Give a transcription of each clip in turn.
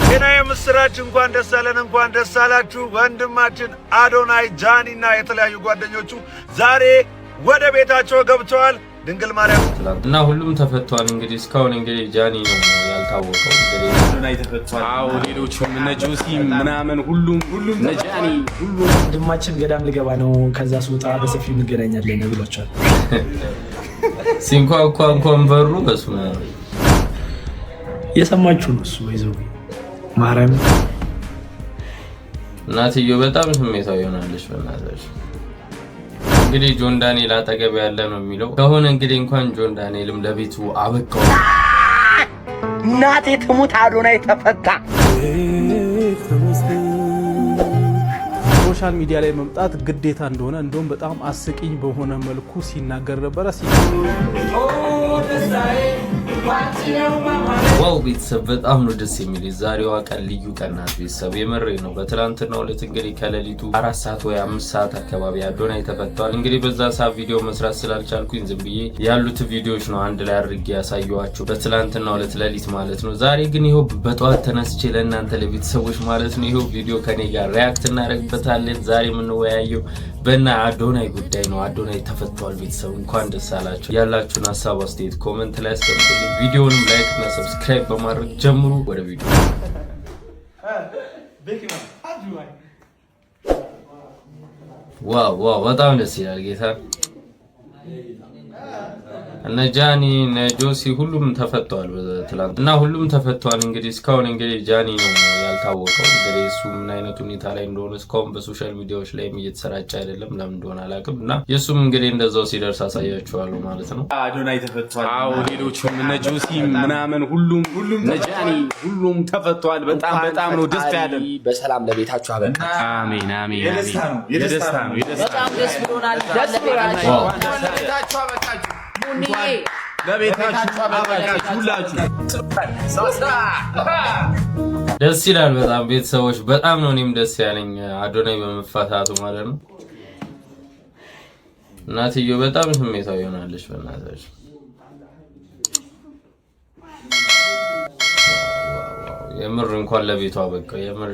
ጤና የምስራች እንኳን ደስ አለን እንኳን ደስ አላችሁ ወንድማችን አዶናይ ጃኒና የተለያዩ ጓደኞቹ ዛሬ ወደ ቤታቸው ገብተዋል ድንግል ማርያም እና ሁሉም ተፈቷል እንግዲህ እስካሁን እንግዲህ ጃኒ ነው ያልታወቀው እንግዲህ አዶናይ ተፈቷል አው ሌሎችም እነ ጆሲ ምናምን ሁሉም ነጃኒ ሁሉም ወንድማችን ገዳም ልገባ ነው ከዛ ስወጣ በሰፊው እንገናኛለን ብሏቸዋል ሲንኳኳ እንኳን በሩ በስመ የሰማችሁ ነው እሱ ወይዘው ማርያም እናትዮ በጣም ስሜታዊ ሆናለች በእናትሽ እንግዲህ ጆን ዳንኤል አጠገብ ያለ ነው የሚለው ከሆነ እንግዲህ እንኳን ጆን ዳንኤልም ለቤቱ አበቃው እናቴ ትሙት አዶናይ ተፈታ ሶሻል ሚዲያ ላይ መምጣት ግዴታ እንደሆነ እንደውም በጣም አስቂኝ በሆነ መልኩ ሲናገር ነበር ዋው ቤተሰብ በጣም ነው ደስ የሚል ዛሬዋ ቀን ልዩ ቀን ናት ቤተሰብ የመሬ ነው በትላንትናው ዕለት እንግዲህ ከሌሊቱ 4 ሰዓት ወይ 5 ሰዓት አካባቢ አዶናይ ተፈቷል እንግዲህ በዛ ሰዓት ቪዲዮ መስራት ስላልቻልኩኝ ዝም ብዬ ያሉት ቪዲዮዎች ነው አንድ ላይ አድርጌ ያሳየዋችሁ በትላንትናው ዕለት ሌሊት ማለት ነው ዛሬ ግን ይሄው በጧት ተነስቼ ለእናንተ ለቤተሰቦች ማለት ነው ይሄው ቪዲዮ ከኔ ጋር ሪአክት እናደርግበታለን ዛሬ የምንወያየው በእና አዶናይ ጉዳይ ነው አዶናይ ተፈቷል ቤተሰብ እንኳን ደስ አላችሁ ያላችሁን ሐሳብ አስተያየት ኮሜንት ላይ አስቀምጡልኝ ቪዲዮውን ላይክ እና ሰብስክራይብ በማድረግ ጀምሩ ወደ ቪዲዮ ዋው በጣም ደስ ይላል ጌታ እነ ጃኒ እነ ጆሲ ሁሉም ተፈቷል በትላንት እና ሁሉም ተፈቷል እንግዲህ እስካሁን እንግዲህ ጃኒ ነው ያልታወቀው እንግዲህ እሱ ምን አይነት ሁኔታ ላይ እንደሆነ እስካሁን በሶሻል ሚዲያዎች ላይ እየተሰራጨ አይደለም ለምን እንደሆነ አላውቅም እና የሱም እንግዲህ እንደዛው ሲደርስ አሳያችኋለሁ ማለት ነው አዶናይ ተፈቷል አው ሌሎችም እነ ጆሲ ምናምን ሁሉም ነጃኒ ሁሉም ተፈቷል በጣም ነው ደስ ያለን በሰላም ለቤታችሁ አበቃ አሜን የደስታ ነው በጣም ደስ ብሎናል ለቤታችሁ አበቃችሁ ለቤታችሁ አበቃችሁ ሁላችሁ ደስ ይላል በጣም ቤተሰቦች በጣም ነው እኔም ደስ ያለኝ አዶናይ በመፋታቱ ማለት ነው እናትዮ በጣም ስሜታዊ ሆናለች በእናትሽ የምር እንኳን ለቤቷ አበቃ የምር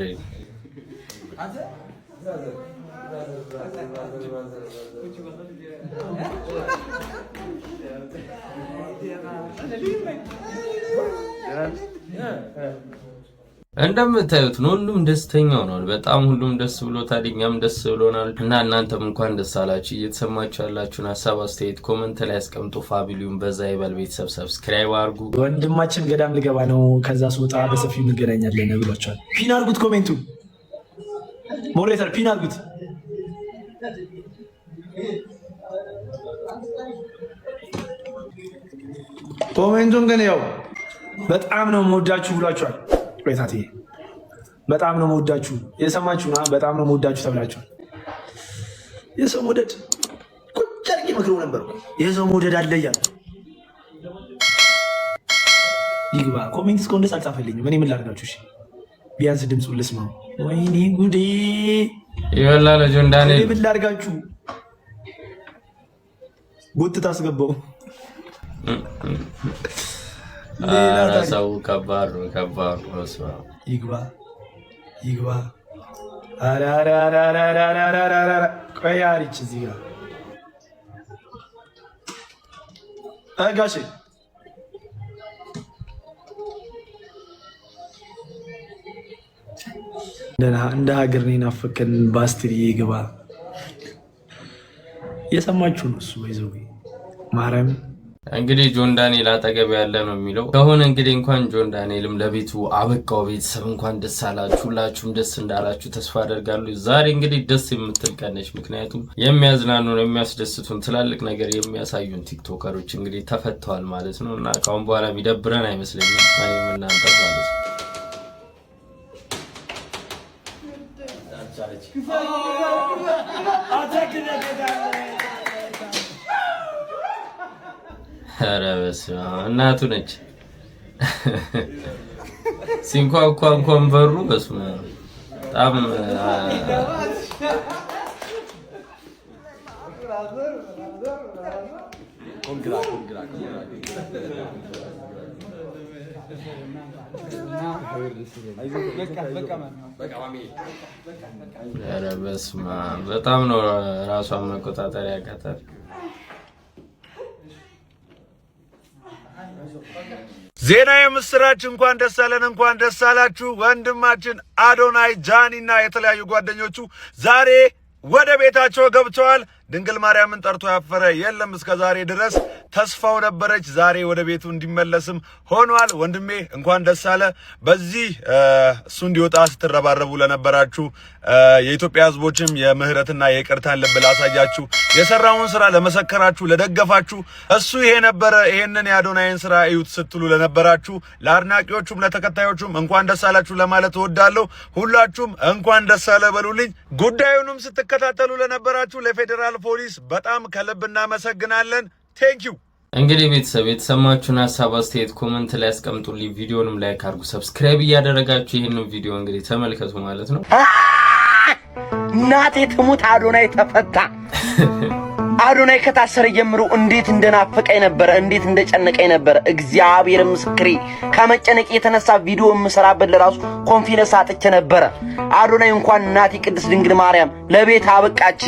እንደምታዩት ነው ሁሉም ደስተኛ ሆኗል በጣም ሁሉም ደስ ብሎታል እኛም ደስ ብሎናል እና እናንተም እንኳን ደስ አላችሁ እየተሰማችሁ ያላችሁን ሐሳብ አስተያየት ኮሜንት ላይ አስቀምጡ ፋሚሊውን በዛ ይበል ቤተሰብ ሰብስክራይብ አድርጉ ወንድማችን ገዳም ልገባ ነው ከዛ ስወጣ በሰፊው እንገናኛለን ብሏቸዋል ፒን አድርጉት ኮሜንቱ ሞዴሬተር ፒን አድርጉት ኮሜንቱን ግን ያው በጣም ነው መወዳችሁ ብሏቸዋል ቆይታቴ በጣም ነው መወዳችሁ የሰማችሁ ነው በጣም ነው መወዳችሁ ተብላችኋል የሰው መውደድ ቁጭ አድርጌ መክረው ነበር የሰው መውደድ አለ እያሉ ይግባ ኮሜንት እስከ እንደስ አልጻፈልኝም እኔ ምን ላድርጋችሁ እሺ ቢያንስ ድምፁን ልስማው ወይኔ ጉዴ ይወላል ጆን ዳንኤል ምን ላድርጋችሁ ጎትታ አስገባው ሰው ከባድ ነው ይግባ ቆይ አሪች እዚህ ጋር ጋሼ እንደ ሀገር ነው ናፈቀን ባስትሪ ይግባ የሰማችሁ ነው እሱ ወይዘው ማርያም እንግዲህ ጆን ዳንኤል አጠገብ ያለ ነው የሚለው ከሆነ እንግዲህ እንኳን ጆን ዳንኤልም ለቤቱ አበቃው ቤተሰብ እንኳን ደስ አላችሁ ሁላችሁም ደስ እንዳላችሁ ተስፋ አደርጋለሁ ዛሬ እንግዲህ ደስ የምትል ቀን ነች ምክንያቱም የሚያዝናኑን የሚያስደስቱን ትላልቅ ነገር የሚያሳዩን ቲክቶከሮች እንግዲህ ተፈተዋል ማለት ነው እና ካሁን በኋላ የሚደብረን አይመስለኝም እኔም እናንተ ማለት ነው አረበስ እናቱ ነች ሲንኳኳ እንኳን በሩ በስመ በጣም ኧረ በስመ አብ በጣም ነው ራሷን መቆጣጠር ያቃታት። ዜና የምስራች እንኳን ደስ አለን፣ እንኳን ደስ አላችሁ። ወንድማችን አዶናይ ጃኒና የተለያዩ ጓደኞቹ ዛሬ ወደ ቤታቸው ገብተዋል። ድንግል ማርያምን ጠርቶ ያፈረ የለም እስከ ዛሬ ድረስ። ተስፋው ነበረች ዛሬ ወደ ቤቱ እንዲመለስም ሆኗል። ወንድሜ እንኳን ደስ አለ። በዚህ እሱ እንዲወጣ ስትረባረቡ ለነበራችሁ የኢትዮጵያ ሕዝቦችም የምህረትና የይቅርታን ልብ ላሳያችሁ፣ የሰራውን ስራ ለመሰከራችሁ፣ ለደገፋችሁ፣ እሱ ይሄ ነበረ ይሄንን የአዶናይን ስራ እዩት ስትሉ ለነበራችሁ፣ ለአድናቂዎቹም ለተከታዮቹም እንኳን ደስ አላችሁ ለማለት እወዳለሁ። ሁላችሁም እንኳን ደስ አለ በሉልኝ። ጉዳዩንም ስትከታተሉ ለነበራችሁ ለፌዴራል ፖሊስ በጣም ከልብ እናመሰግናለን። ቴንኪው። እንግዲህ ቤተሰብ የተሰማችሁን ሐሳብ አስተያየት ኮሜንት ላይ አስቀምጡልኝ። ቪዲዮንም ላይክ አድርጉ፣ ሰብስክራይብ እያደረጋችሁ ይሄንን ቪዲዮ እንግዲህ ተመልከቱ ማለት ነው። እናቴ ትሙት አዶናይ ተፈታ። አዶናይ ከታሰረ ጀምሮ እንዴት እንደናፈቀኝ ነበር፣ እንዴት እንደጨነቀኝ ነበር። እግዚአብሔር ምስክሬ ከመጨነቅ የተነሳ ቪዲዮ የምሰራበት ለራሱ ኮንፊደንስ አጥቼ ነበር። አዶናይ እንኳን እናቴ ቅድስት ድንግል ማርያም ለቤት አበቃች።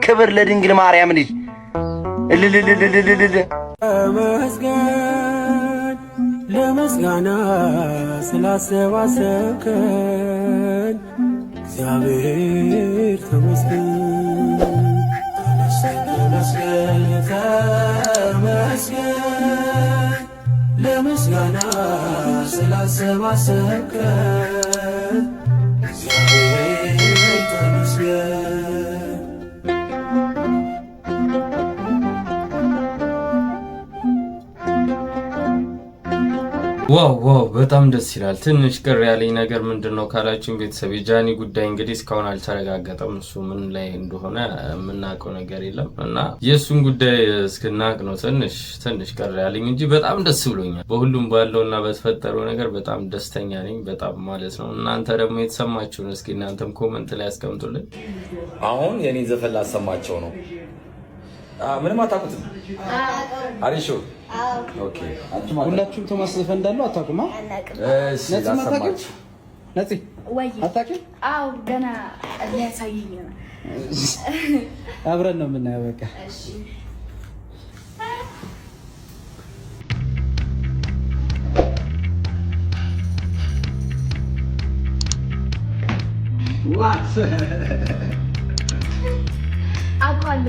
ክብር ለድንግል ማርያም ልጅ ተመስገን ለምስጋና ስላሰባሰብከን እግዚአብሔር ተመስገን። ተመስገን ተመስገን ለምስጋና ስላሰባሰብከን እግዚአብሔር ተመስገን። ዋው በጣም ደስ ይላል። ትንሽ ቅር ያለኝ ነገር ምንድነው ካላችሁን ቤተሰብ የጃኒ ጉዳይ እንግዲህ እስካሁን አልተረጋገጠም። እሱ ምን ላይ እንደሆነ የምናውቀው ነገር የለም እና የሱን ጉዳይ እስክናቅ ነው ትንሽ ቅር ያለኝ እንጂ በጣም ደስ ብሎኛል። በሁሉም ባለውና በተፈጠረው ነገር በጣም ደስተኛ ነኝ፣ በጣም ማለት ነው። እናንተ ደግሞ የተሰማችሁን እስኪ እናንተም ኮሜንት ላይ አስቀምጡልኝ። አሁን የኔ ዘፈን ላሰማቸው ነው። ምንም አታውቁትም? አሪሾ ኦኬ። ሁላችሁም ቶማስ ዘፈን እንዳለው አታውቁማ? እሺ ላሰማችሁ። ነፂ አታውቂም? አዎ ገና ሊያሳየኝ ነው። አብረን ነው የምናየው። በቃ እሺ ዋት አቋለ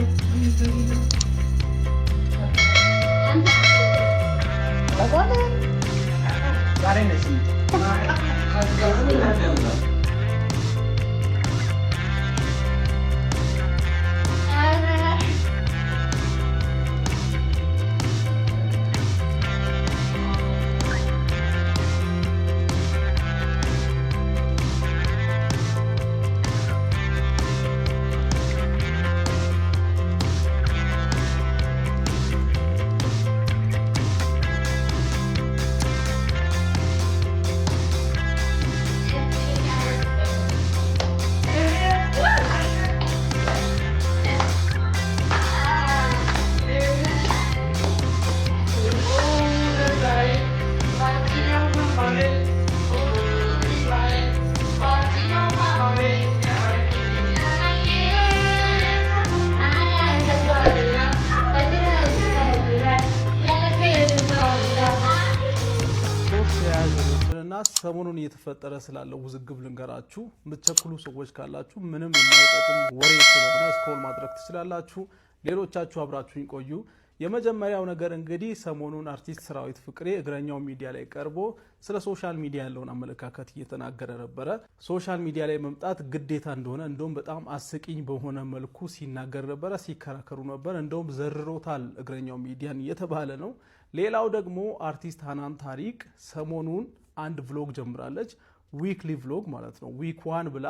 ሰሞኑን እየተፈጠረ ስላለው ውዝግብ ልንገራችሁ። የምትቸኩሉ ሰዎች ካላችሁ ምንም የማይጠቅም ወሬ ስለሆነ ስክሮል ማድረግ ትችላላችሁ። ሌሎቻችሁ አብራችሁኝ ቆዩ። የመጀመሪያው ነገር እንግዲህ ሰሞኑን አርቲስት ሰራዊት ፍቅሬ እግረኛው ሚዲያ ላይ ቀርቦ ስለ ሶሻል ሚዲያ ያለውን አመለካከት እየተናገረ ነበረ። ሶሻል ሚዲያ ላይ መምጣት ግዴታ እንደሆነ እንደውም በጣም አስቂኝ በሆነ መልኩ ሲናገር ነበረ፣ ሲከራከሩ ነበር። እንደውም ዘርሮታል እግረኛው ሚዲያን እየተባለ ነው። ሌላው ደግሞ አርቲስት ሃናን ታሪቅ ሰሞኑን አንድ ቭሎግ ጀምራለች። ዊክሊ ቭሎግ ማለት ነው። ዊክ 1 ብላ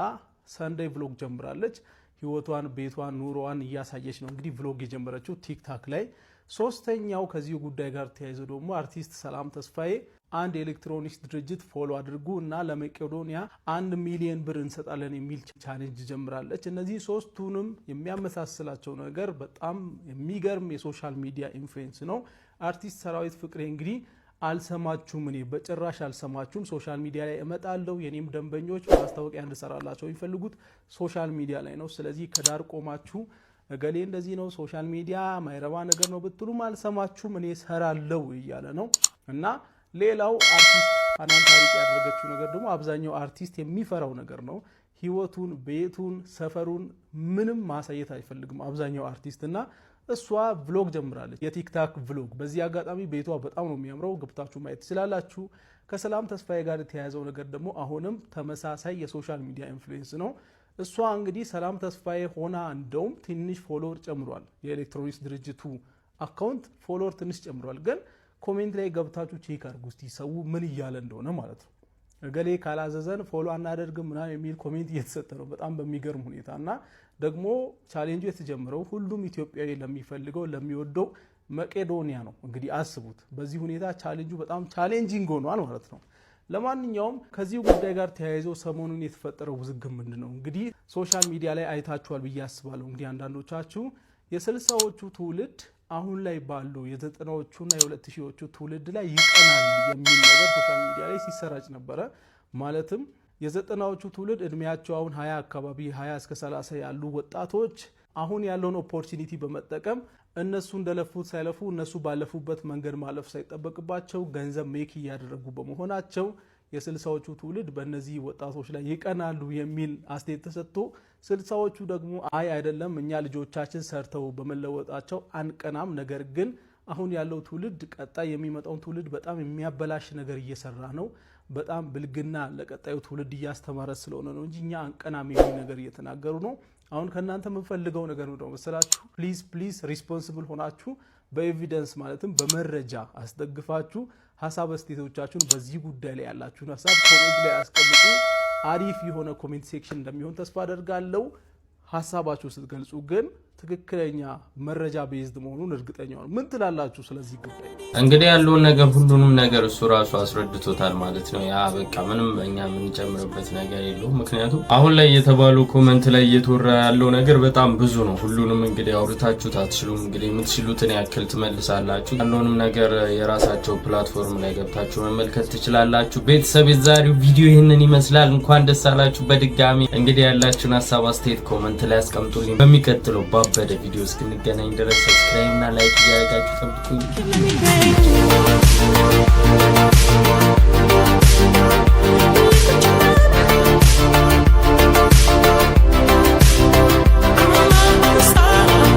ሰንዴይ ቭሎግ ጀምራለች። ህይወቷን፣ ቤቷን፣ ኑሮዋን እያሳየች ነው እንግዲህ ቭሎግ የጀመረችው ቲክታክ ላይ። ሶስተኛው ከዚህ ጉዳይ ጋር ተያይዞ ደግሞ አርቲስት ሰላም ተስፋዬ አንድ ኤሌክትሮኒክስ ድርጅት ፎሎ አድርጉ እና ለመቄዶንያ 1 ሚሊዮን ብር እንሰጣለን የሚል ቻሌንጅ ጀምራለች። እነዚህ ሶስቱንም የሚያመሳስላቸው ነገር በጣም የሚገርም የሶሻል ሚዲያ ኢንፍሉዌንስ ነው። አርቲስት ሰራዊት ፍቅሬ እንግዲህ አልሰማችሁም። እኔ በጭራሽ አልሰማችሁም። ሶሻል ሚዲያ ላይ እመጣለሁ። የኔም ደንበኞች ማስታወቂያ እንድሰራላቸው የሚፈልጉት ሶሻል ሚዲያ ላይ ነው። ስለዚህ ከዳር ቆማችሁ እገሌ እንደዚህ ነው ሶሻል ሚዲያ ማይረባ ነገር ነው ብትሉም አልሰማችሁም። እኔ ሰራለው እያለ ነው። እና ሌላው አርቲስት ሀናን ታሪቅ ያደረገችው ነገር ደግሞ አብዛኛው አርቲስት የሚፈራው ነገር ነው። ህይወቱን፣ ቤቱን፣ ሰፈሩን ምንም ማሳየት አይፈልግም አብዛኛው አርቲስት እና እሷ ቭሎግ ጀምራለች፣ የቲክታክ ቭሎግ። በዚህ አጋጣሚ ቤቷ በጣም ነው የሚያምረው፣ ገብታችሁ ማየት ትችላላችሁ። ከሰላም ተስፋዬ ጋር የተያያዘው ነገር ደግሞ አሁንም ተመሳሳይ የሶሻል ሚዲያ ኢንፍሉዌንስ ነው። እሷ እንግዲህ ሰላም ተስፋዬ ሆና እንደውም ትንሽ ፎሎወር ጨምሯል። የኤሌክትሮኒክስ ድርጅቱ አካውንት ፎሎወር ትንሽ ጨምሯል። ግን ኮሜንት ላይ ገብታችሁ ቼክ አድርጉ እስቲ ሰው ምን እያለ እንደሆነ ማለት ነው። እገሌ ካላዘዘን ፎሎ አናደርግም ምናምን የሚል ኮሜንት እየተሰጠ ነው በጣም በሚገርም ሁኔታ። እና ደግሞ ቻሌንጁ የተጀመረው ሁሉም ኢትዮጵያዊ ለሚፈልገው ለሚወደው መቄዶኒያ ነው። እንግዲህ አስቡት፣ በዚህ ሁኔታ ቻሌንጁ በጣም ቻሌንጂንግ ሆኗል ማለት ነው። ለማንኛውም ከዚህ ጉዳይ ጋር ተያይዞ ሰሞኑን የተፈጠረው ውዝግብ ምንድነው? እንግዲህ ሶሻል ሚዲያ ላይ አይታችኋል ብዬ አስባለሁ። እንግዲህ አንዳንዶቻችሁ የ60ዎቹ ትውልድ አሁን ላይ ባሉ የ90ዎቹና የ2000ዎቹ ትውልድ ላይ ይቀናል የሚል ነገር ሶሻል ሚዲያ ላይ ሲሰራጭ ነበረ። ማለትም የ90ዎቹ ትውልድ እድሜያቸው አሁን 20 አካባቢ 20 እስከ 30 ያሉ ወጣቶች አሁን ያለውን ኦፖርቹኒቲ በመጠቀም እነሱ እንደለፉት ሳይለፉ እነሱ ባለፉበት መንገድ ማለፍ ሳይጠበቅባቸው ገንዘብ ሜክ እያደረጉ በመሆናቸው የ60ዎቹ ትውልድ በእነዚህ ወጣቶች ላይ ይቀናሉ የሚል አስተያየት ተሰጥቶ 60ዎቹ ደግሞ አይ አይደለም እኛ ልጆቻችን ሰርተው በመለወጣቸው አንቀናም፣ ነገር ግን አሁን ያለው ትውልድ ቀጣይ የሚመጣውን ትውልድ በጣም የሚያበላሽ ነገር እየሰራ ነው፣ በጣም ብልግና ለቀጣዩ ትውልድ እያስተማረ ስለሆነ ነው እንጂ እኛ አንቀናም የሚል ነገር እየተናገሩ ነው። አሁን ከናንተ የምፈልገው ነገር ነው መሰላችሁ፣ ፕሊዝ ሪስፖንሲብል ሆናችሁ በኤቪደንስ ማለትም በመረጃ አስደግፋችሁ ሀሳብ አስተያየቶቻችሁን በዚህ ጉዳይ ላይ ያላችሁን ሀሳብ ኮሜንት ላይ አስቀምጡ። አሪፍ የሆነ ኮሜንት ሴክሽን እንደሚሆን ተስፋ አደርጋለሁ። ሀሳባችሁ ስትገልጹ ግን ትክክለኛ መረጃ ቤዝድ መሆኑን እርግጠኛ ነው። ምን ትላላችሁ ስለዚህ ጉዳይ? እንግዲህ ያለውን ነገር ሁሉንም ነገር እሱ ራሱ አስረድቶታል ማለት ነው። ያ በቃ ምንም እኛ የምንጨምርበት ነገር የለውም። ምክንያቱም አሁን ላይ የተባለው ኮሜንት ላይ እየተወራ ያለው ነገር በጣም ብዙ ነው። ሁሉንም እንግዲህ አውርታችሁት አትችሉም። እንግዲህ የምትችሉትን ያክል ትመልሳላችሁ። ያለውንም ነገር የራሳቸው ፕላትፎርም ላይ ገብታችሁ መመልከት ትችላላችሁ። ቤተሰብ የዛሬው ቪዲዮ ይህንን ይመስላል። እንኳን ደስ አላችሁ በድጋሚ። እንግዲህ ያላችሁን ሀሳብ አስተያየት ኮሜንት ላይ አስቀምጡልኝ። በሚቀጥለው ባበደ ቪዲዮ እስክንገናኝ ድረስ ሰብስክራይብ እና ላይክ እያደረጋችሁ ጠብቁኝ።